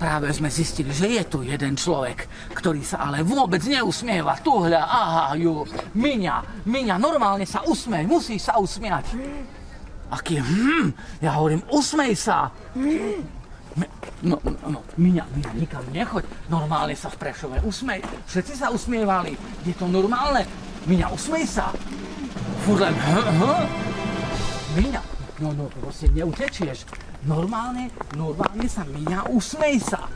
Práve sme zistili, že je tu jeden človek, ktorý sa ale vôbec neusmieva. Tuhľa, aha, ju, Miňa, normálne sa usmej, musí sa usmiať. Aký, ja hovorím, usmej sa. No, Miňa, nikam nechoď, normálne sa v Prešove usmej. Všetci sa usmievali, je to normálne. Miňa, usmej sa. Furt len, Miňa, no, proste neutečieš. Normálne sa Miňa, usmej sa.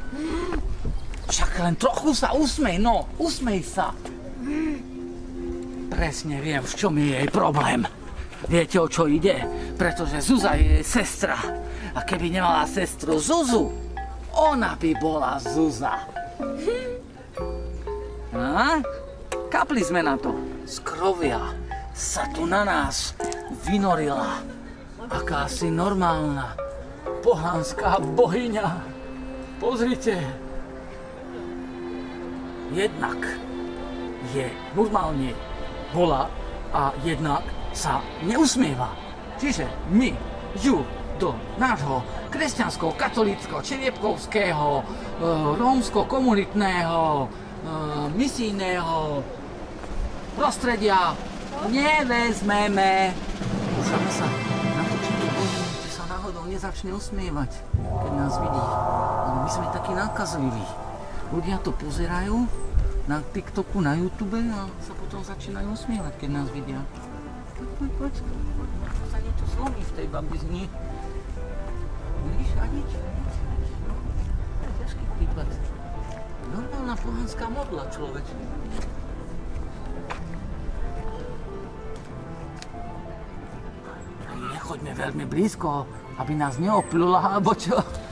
Však len trochu sa usmej, no, usmej sa. Presne viem, v čom je jej problém. Viete, o čo ide? Pretože Zuza je jej sestra. A keby nemala sestru Zuzu, ona by bola Zuza. A? Kapli sme na to. Z krovia sa tu na nás vynorila akási normálna pohanská bohyňa. Pozrite. Jednak je normálne bola a jednak sa neusmieva. Čiže my ju do nášho kresťansko-katolícko, čeriepkovského, rómsko-komunitného, misijného prostredia nevezmeme. Skúšame sa natočiť do bohyne, či sa náhodou nezačne usmievať, keď nás vidí. My sme takí nákazliví. Ľudia to pozerajú na TikToku, na YouTube a sa potom začínajú usmievať, keď nás vidia. Poď, sa niečo zlomí v tej babizni. Vidíš, a nič. No, to je ťažký prípad. Normálna pohanská modla, človeč. Nechoďme veľmi blízko, aby nás neoplula, alebo čo?